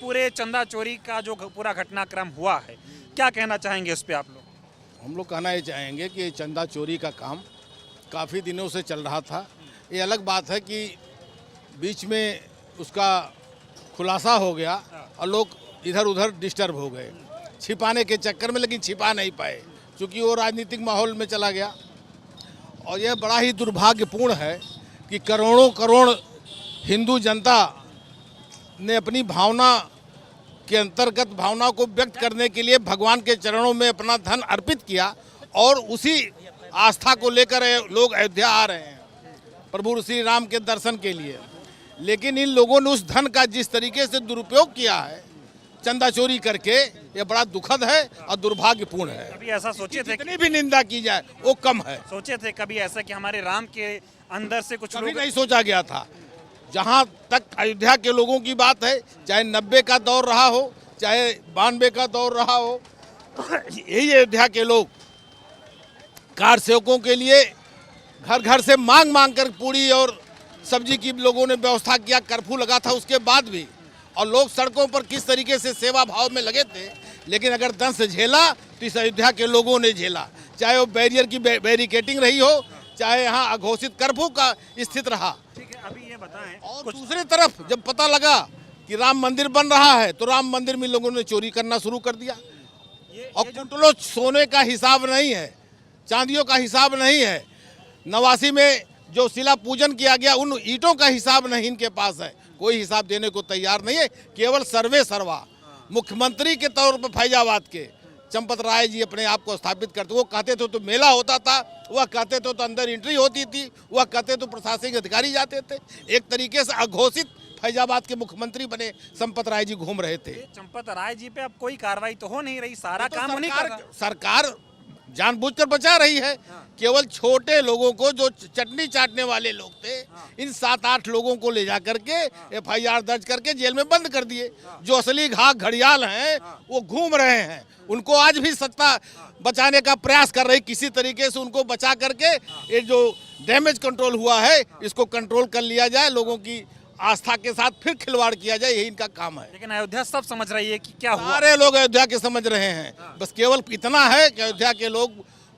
पूरे चंदा चोरी का जो पूरा घटनाक्रम हुआ है, क्या कहना चाहेंगे उस पर आप लोग? हम लोग कहना ये चाहेंगे कि चंदा चोरी का काम काफ़ी दिनों से चल रहा था। ये अलग बात है कि बीच में उसका खुलासा हो गया और लोग इधर उधर डिस्टर्ब हो गए छिपाने के चक्कर में, लेकिन छिपा नहीं पाए क्योंकि वो राजनीतिक माहौल में चला गया। और यह बड़ा ही दुर्भाग्यपूर्ण है कि करोड़ों करोड़ हिंदू जनता ने अपनी भावना के अंतर्गत भावना को व्यक्त करने के लिए भगवान के चरणों में अपना धन अर्पित किया और उसी आस्था को लेकर लोग अयोध्या आ रहे हैं प्रभु श्री राम के दर्शन के लिए। लेकिन इन लोगों ने उस धन का जिस तरीके से दुरुपयोग किया है चंदा चोरी करके, ये बड़ा दुखद है और दुर्भाग्यपूर्ण है। कभी ऐसा सोचे थे, जितनी भी निंदा की जाए वो कम है। सोचे थे कभी ऐसा कि हमारे राम के अंदर से कुछ कभी लोग नहीं सोचा गया था। जहाँ तक अयोध्या के लोगों की बात है, चाहे 90 का दौर रहा हो चाहे 92 का दौर रहा हो, यही अयोध्या के लोग कार सेवकों के लिए घर घर से मांग मांग कर पूरी और सब्जी की लोगों ने व्यवस्था किया। कर्फ्यू लगा था उसके बाद भी, और लोग सड़कों पर किस तरीके से सेवा भाव में लगे थे। लेकिन अगर दंश झेला तो इस अयोध्या के लोगों ने झेला, चाहे वो बैरियर की बैरिकेटिंग रही हो, चाहे यहाँ अघोषित कर्फ्यू का स्थित रहा। ठीक है, अभी ये बताएं। और दूसरी तरफ जब पता लगा कि राम मंदिर बन रहा है तो राम मंदिर में लोगों ने चोरी करना शुरू कर दिया। और कुंटलों सोने का हिसाब नहीं है, चांदियों का हिसाब नहीं है। नवासी में जो शिला पूजन किया गया उन ईंटों का हिसाब नहीं इनके पास है, कोई हिसाब देने को तैयार नहीं है। केवल सर्वे सर्वा मुख्यमंत्री के तौर पर फैजाबाद के चंपत राय जी अपने आप को स्थापित करते। वो कहते थे तो मेला होता था, वह कहते थे तो अंदर एंट्री होती थी, वह कहते तो प्रशासनिक अधिकारी जाते थे। एक तरीके से अघोषित फैजाबाद के मुख्यमंत्री बने चंपत राय जी घूम रहे थे। चंपत राय जी पे अब कोई कार्रवाई तो हो नहीं रही, सारा काम उन्हीं का था। सरकार जानबूझकर बचा रही है। केवल छोटे लोगों को, जो चटनी चाटने वाले लोग थे, इन 7-8 लोगों को ले जा करके FIR दर्ज करके जेल में बंद कर दिए। जो असली घाक घड़ियाल हैं वो घूम रहे हैं। उनको आज भी सत्ता बचाने का प्रयास कर रही, किसी तरीके से उनको बचा करके ये जो डैमेज कंट्रोल हुआ है इसको कंट्रोल कर लिया जाए, लोगों की आस्था के साथ फिर खिलवाड़ किया जाए, यही इनका काम है। लेकिन अयोध्या सब समझ रही है कि क्या हुआ। सारे लोग अयोध्या के समझ रहे हैं। बस केवल इतना है कि अयोध्या के लोग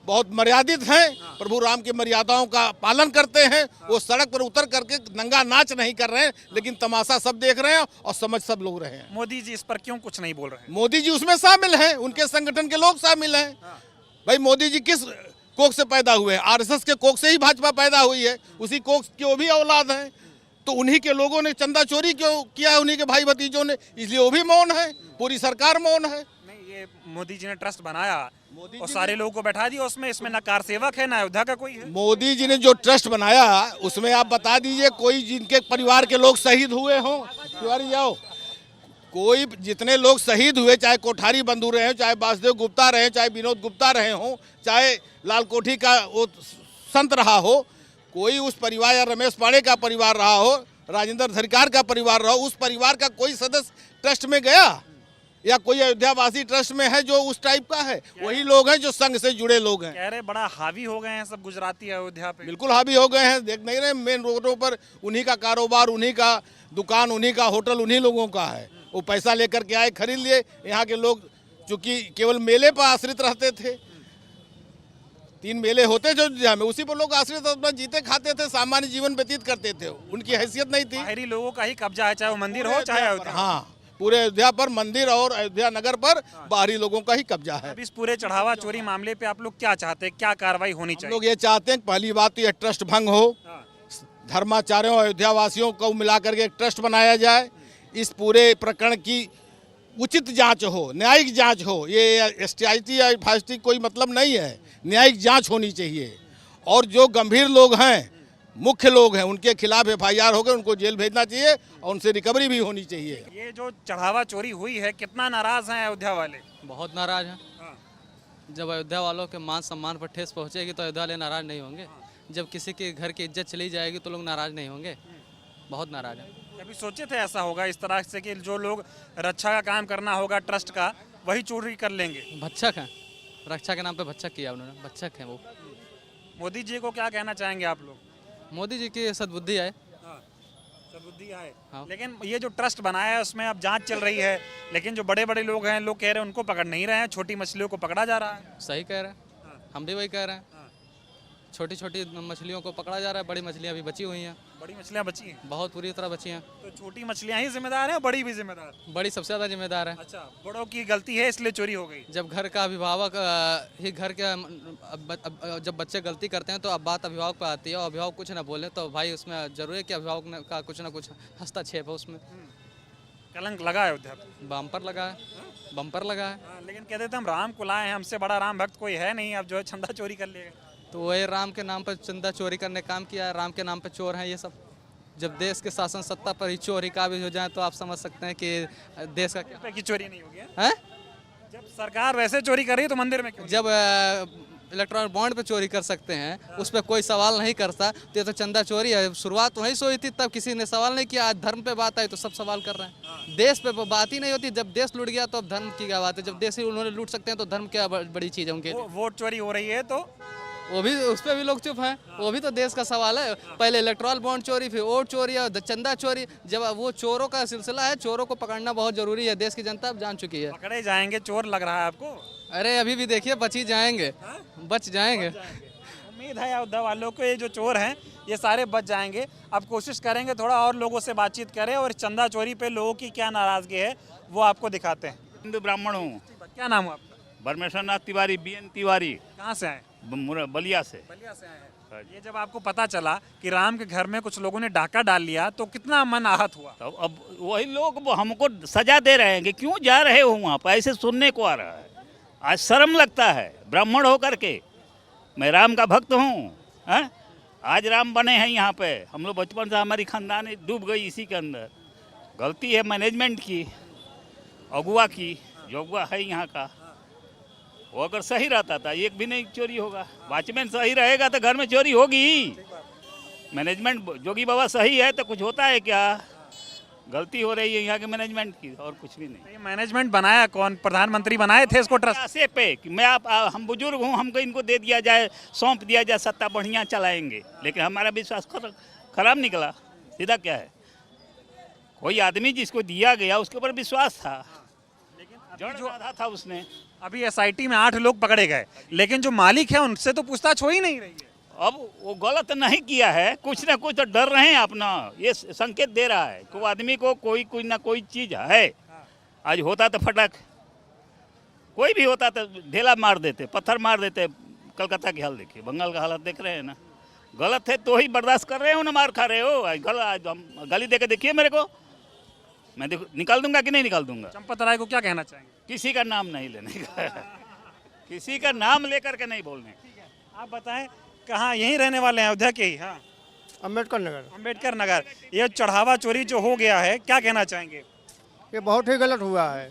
बहुत मर्यादित हैं, प्रभु राम की मर्यादाओं का पालन करते हैं। वो सड़क पर उतर करके नंगा नाच नहीं कर रहे हैं, लेकिन तमाशा सब देख रहे हैं और समझ सब लोग रहे हैं। मोदी जी इस पर क्यों कुछ नहीं बोल रहे हैं? मोदी जी उसमें शामिल हैं, उनके संगठन के लोग शामिल हैं। भाई मोदी जी किस कोख से पैदा हुए हैं? RSS के कोख से ही भाजपा पैदा हुई है, उसी कोख की वो भी औलाद हैं। तो उन्हीं के लोगों ने चंदा चोरी क्यों किया है, उन्हीं के भाई भतीजों ने, इसलिए वो भी मौन है, पूरी सरकार मौन है। नहीं, ये मोदी जी ने ट्रस्ट बनाया और सारे लोगों को बैठा दिया उसमें, इसमें ना कार सेवक है ना अयोध्या का कोई है। मोदी जी ने जो ट्रस्ट बनाया उसमें आप बता दीजिए कोई जिनके परिवार के लोग शहीद हुए हों, तिवारी जाओ, कोई जितने लोग शहीद हुए, चाहे कोठारी बंधु रहे, चाहे वासुदेव गुप्ता रहे, चाहे विनोद गुप्ता रहे हों, चाहे लाल कोठी का वो संत रहा हो, कोई उस परिवार या रमेश पांडे का परिवार रहा हो, राजेंद्र धरिकार का परिवार रहा हो, उस परिवार का कोई सदस्य ट्रस्ट में गया या कोई अयोध्यावासी ट्रस्ट में है जो उस टाइप का है? वही लोग हैं जो संघ से जुड़े लोग हैं। कह रहे बड़ा हावी हो गए हैं सब गुजराती अयोध्या पे। बिल्कुल हावी हो गए हैं, देख नहीं रहे मेन रोडों पर उन्हीं का कारोबार, उन्हीं का दुकान, उन्हीं का होटल, उन्हीं लोगों का है। वो पैसा लेकर के आए, खरीद लिए। यहाँ के लोग चूंकि केवल मेले पर आश्रित रहते थे, 3 मेले होते जो में, उसी पर लोग आश्रित अपना जीते खाते थे, सामान्य जीवन व्यतीत करते थे, उनकी हैसियत नहीं थी। बाहरी लोगों का ही कब्जा है, चाहे वो मंदिर हो चाहे अयोध्या। हाँ, पूरे अयोध्या पर, मंदिर और अयोध्या नगर पर बाहरी लोगों का ही कब्जा है। अब इस पूरे चढ़ावा चोरी मामले पे आप लोग क्या चाहते हैं, क्या कार्रवाई होनी हम चाहिए? लोग ये चाहते हैं कि पहली बात तो यह ट्रस्ट भंग हो, धर्माचार्यों अयोध्या वासियों को मिलाकर के एक ट्रस्ट बनाया जाए, इस पूरे प्रकरण की उचित जांच हो, न्यायिक जांच हो। ये STIT या FAST कोई मतलब नहीं है, न्यायिक जांच होनी चाहिए। और जो गंभीर लोग हैं, मुख्य लोग हैं, उनके खिलाफ FIR हो गए, उनको जेल भेजना चाहिए और उनसे रिकवरी भी होनी चाहिए। ये जो चढ़ावा चोरी हुई है, कितना नाराज हैं अयोध्या वाले? बहुत नाराज हैं। जब अयोध्या वालों के मान सम्मान पर ठेस पहुंचेगी तो अयोध्या वाले नाराज नहीं होंगे। जब किसी के घर की इज्जत चली जाएगी तो लोग नाराज नहीं होंगे। बहुत नाराज हैं। कभी सोचे थे ऐसा होगा इस तरह से कि जो लोग रक्षा का काम करना होगा ट्रस्ट का, वही चोरी कर लेंगे? भक्षक हैं, रक्षा के नाम पे भक्षक किया उन्होंने, भक्षक हैं वो। मोदी जी को क्या कहना चाहेंगे आप लोग? मोदी जी की सद्बुद्धि आए, बुद्धि आए। हाँ। लेकिन ये जो ट्रस्ट बनाया है उसमें अब जांच चल रही है, लेकिन जो बड़े बड़े लोग हैं, लोग कह रहे हैं उनको पकड़ नहीं रहे हैं, छोटी मछलियों को पकड़ा जा रहा है। सही कह रहे हैं, हाँ। हम भी वही कह रहे हैं। हाँ। छोटी छोटी मछलियों को पकड़ा जा रहा है, बड़ी मछलियाँ अभी बची हुई हैं, बड़ी मछलियां बची हैं, बहुत पूरी तरह बची हैं। तो छोटी मछलियां ही जिम्मेदार हैं, बड़ी भी जिम्मेदार? बड़ी सबसे ज़्यादा जिम्मेदार है। अच्छा, बड़ों की गलती है इसलिए चोरी हो गई। जब घर का अभिभावक ही घर के जब बच्चे गलती करते हैं तो अब बात अभिभावक पर आती है, और अभिभावक कुछ ना बोले तो भाई उसमें जरूरी है कि अभिभावक का कुछ ना कुछ हस्तक्षेप हो उसमें। कलंक लगा है अयोध्या पे। बम्पर लगा है, बम्पर लगा है। हाँ, लेकिन कहते थे हम राम को लाए हैं, हमसे बड़ा राम भक्त कोई है नहीं, अब जो है चंदा चोरी कर लेगा। तो वही राम के नाम पर चंदा चोरी करने काम किया है, राम के नाम पर चोर हैं ये सब। जब देश के शासन सत्ता पर ही चोरी काबिज हो जाए तो आप समझ सकते हैं कि देश का क्या रुपए की चोरी नहीं होगी है? है। जब सरकार वैसे चोरी कर रही है तो मंदिर में क्यों? जब इलेक्ट्रॉनिक बॉन्ड पे चोरी कर सकते हैं, उस पर कोई सवाल नहीं करता, तो ये तो चंदा चोरी है। शुरुआत वहीं से हुई थी, तब किसी ने सवाल नहीं किया। आज धर्म पे बात आई तो सब सवाल कर रहे हैं। देश पे बात ही नहीं होती। जब देश लूट गया तो अब धर्म की क्या बात है? जब देश ही उन्होंने लूट सकते हैं तो धर्म क्या बड़ी चीज़ है उनके लिए? वोट चोरी हो रही है तो वो भी, उस पर भी लोग चुप हैं। वो भी तो देश का सवाल है। पहले इलेक्ट्रॉल बॉन्ड चोरी, फिर वोट चोरी और चंदा चोरी। जब वो चोरों का सिलसिला है, चोरों को पकड़ना बहुत जरूरी है। देश की जनता अब जान चुकी है। पकड़े जाएंगे चोर लग रहा है आपको? अरे अभी भी देखिए, बच ही जाएंगे, बच जाएंगे। उम्मीद है अयोध्या वालों को, ये जो चोर हैं ये सारे बच जाएंगे। अब कोशिश करेंगे थोड़ा और लोगों से बातचीत करें और चंदा चोरी पे लोगों की क्या नाराजगी है वो आपको दिखाते हैं। हिंदू ब्राह्मण हूँ। क्या नाम है आपका? परमेश्वर नाथ तिवारी, बीएन तिवारी, कहाँ से आए? बलिया से। बलिया से आए हैं। ये जब आपको पता चला कि राम के घर में कुछ लोगों ने डाका डाल लिया तो कितना मन आहत हुआ? तो अब वही लोग वो हमको सजा दे रहे हैं कि क्यों जा रहे हो वहाँ पर, ऐसे सुनने को आ रहा है। आज शर्म लगता है ब्राह्मण होकर के। मैं राम का भक्त हूँ, हैं? आज राम बने हैं यहाँ पे। हम लोग बचपन से, हमारी खानदान डूब गई इसी के अंदर। गलती है मैनेजमेंट की, अगुआ की। जो अगुआ है यहाँ का, वो अगर सही रहता था एक भी नहीं चोरी होगा। वॉचमैन सही रहेगा तो घर में चोरी होगी ही। मैनेजमेंट जोगी बाबा सही है तो कुछ होता है क्या? गलती हो रही है यहाँ के मैनेजमेंट की, और कुछ भी नहीं। ये मैनेजमेंट बनाया कौन? प्रधानमंत्री बनाए थे इसको ट्रस्ट? ऐसे पे कि मैं हम बुजुर्ग हूँ, हमको इनको दे दिया जाए, सौंप दिया जाए, सत्ता बढ़िया चलाएंगे। लेकिन हमारा विश्वास खराब निकला। सीधा क्या है, कोई आदमी जिसको दिया गया उसके ऊपर विश्वास था, जड़ बांधा था उसने। अभी एसआईटी में 8 लोग पकड़े गए, लेकिन जो मालिक है उनसे तो पूछताछ हो ही नहीं रही है। अब वो गलत नहीं किया है, कुछ ना कुछ तो डर रहे हैं अपना। ये संकेत दे रहा है कि वो आदमी को कोई ना कोई चीज है। आज होता तो फटक, कोई भी होता तो ढेला मार देते, पत्थर मार देते। कलकत्ता की हाल देखिए, बंगाल का हालत देख रहे हैं ना। गलत है तो ही बर्दाश्त कर रहे हो ना, मार खा रहे हो। गाली दे के देखिए मेरे को, मैं देखो निकाल दूंगा कि नहीं निकाल दूंगा। चंपत राय को क्या कहना चाहेंगे? किसी का नाम नहीं लेने का, किसी का नाम लेकर के नहीं बोलने। आप बताएं, कहाँ यहीं रहने वाले हैं? अयोध्या के ही? हाँ, अम्बेडकर नगर। अम्बेडकर नगर। ये चढ़ावा चोरी जो हो गया है, क्या कहना चाहेंगे? ये बहुत ही गलत हुआ है,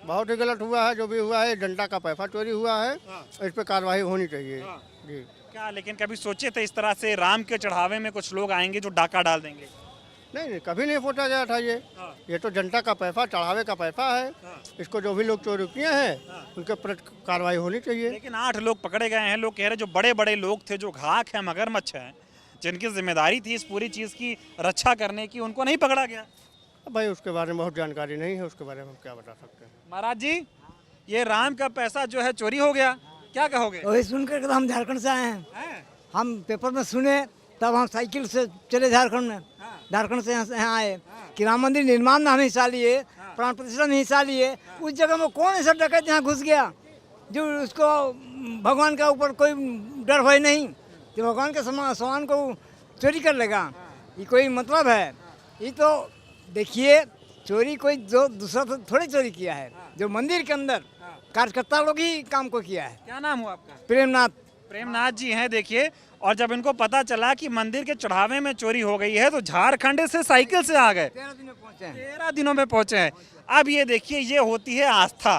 बहुत ही गलत हुआ है। जो भी हुआ है, जनता का पैसा चोरी हुआ है, इस पर कार्रवाई होनी चाहिए जी। क्या लेकिन कभी सोचे थे इस तरह से राम के चढ़ावे में कुछ लोग आएंगे जो डाका डाल देंगे? नहीं, कभी नहीं सोचा गया था ये तो जनता का पैसा, चढ़ावे का पैसा है। इसको जो भी लोग चोरी किए हैं उनके पर कार्रवाई होनी चाहिए। लेकिन 8 लोग पकड़े गए हैं। लोग कह रहे जो बड़े बड़े लोग थे, जो घाक है, मगरमच्छ हैं, जिनकी जिम्मेदारी थी इस पूरी चीज़ की रक्षा करने की, उनको नहीं पकड़ा गया। भाई उसके बारे में बहुत जानकारी नहीं है, उसके बारे में हम क्या बता सकते हैं। महाराज जी, ये राम का पैसा जो है चोरी हो गया, क्या कहोगे? वही सुनकर हम झारखंड से आए हैं। हम पेपर में सुने, तब हम साइकिल से चले झारखंड में। झारखंड से यहाँ आए कि राम मंदिर निर्माण में हम हिस्सा लिए, प्राण प्रतिष्ठा में हिस्सा लिए। उस जगह में कौन ऐसा डकैत यहाँ घुस गया जो उसको भगवान के ऊपर कोई डर भय नहीं, जो भगवान के सामान को चोरी कर लेगा? ये कोई मतलब है? ये तो देखिए, चोरी कोई जो दूसरा तो थोड़ी चोरी किया है, जो मंदिर के अंदर कार्यकर्ता लोग ही काम को किया है। क्या नाम हुआ आपका? प्रेमनाथ। प्रेमनाथ जी हैं। देखिए, और जब इनको पता चला कि मंदिर के चढ़ावे में चोरी हो गई है तो झारखंड से साइकिल से आ गए। 13 दिन में पहुँचे हैं। 13 दिनों में पहुंचे हैं। अब ये देखिए, ये होती है आस्था।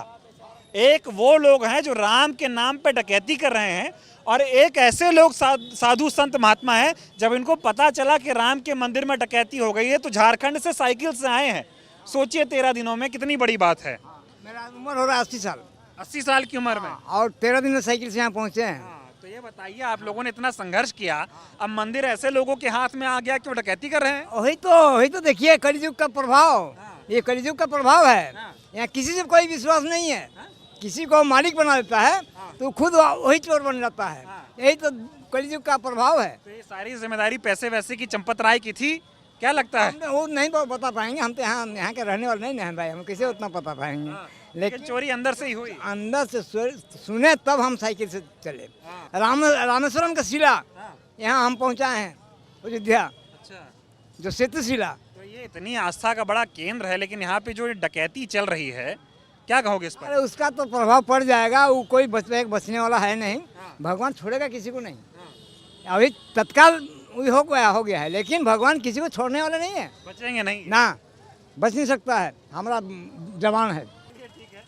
एक वो लोग हैं जो राम के नाम पे डकैती कर रहे हैं, और एक ऐसे लोग साधु संत महात्मा हैं, जब इनको पता चला कि राम के मंदिर में डकैती हो गई है तो झारखंड से साइकिल से आए हैं। सोचिए 13 दिनों में कितनी बड़ी बात है। मेरा उम्र हो रहा है 80 साल, 80 साल की उम्र में, और 13 दिन में साइकिल से यहाँ पहुँचे हैं। तो ये बताइए, आप लोगों ने इतना संघर्ष किया, अब मंदिर ऐसे लोगों के हाथ में आ गया कि वो डकैती कर रहे हैं। वही तो देखिए कलयुग का प्रभाव, ये कलयुग का प्रभाव है। यहाँ किसी से कोई विश्वास नहीं है, किसी को मालिक बना देता है तो खुद वही चोर बन जाता है। यही तो कलयुग का प्रभाव है। तो ये सारी जिम्मेदारी पैसे वैसे की चंपत राय की थी, क्या लगता है? हमने वो नहीं बता पाएंगे, हम तो यहाँ के रहने वाले नहीं हैं भाई, हम कैसे उतना पता पाएंगे। लेकिन चोरी अंदर से ही हुई। अंदर से सुने तब हम साइकिल से चले। रामेश्वरम का शिला यहाँ हम पहुँचाए हैं, अयोध्या, अच्छा, जो सेतु शिला। तो ये इतनी आस्था का बड़ा केंद्र है, लेकिन यहाँ पे जो डकैती चल रही है, क्या कहोगे इस पर? अरे उसका तो प्रभाव पड़ जाएगा, वो कोई बचने वाला है नहीं। भगवान छोड़ेगा किसी को नहीं। अभी तत्काल वही हो गया है, लेकिन भगवान किसी को छोड़ने वाला नहीं है। बचेंगे नहीं ना, बच नहीं सकता है, हमारा जवान है।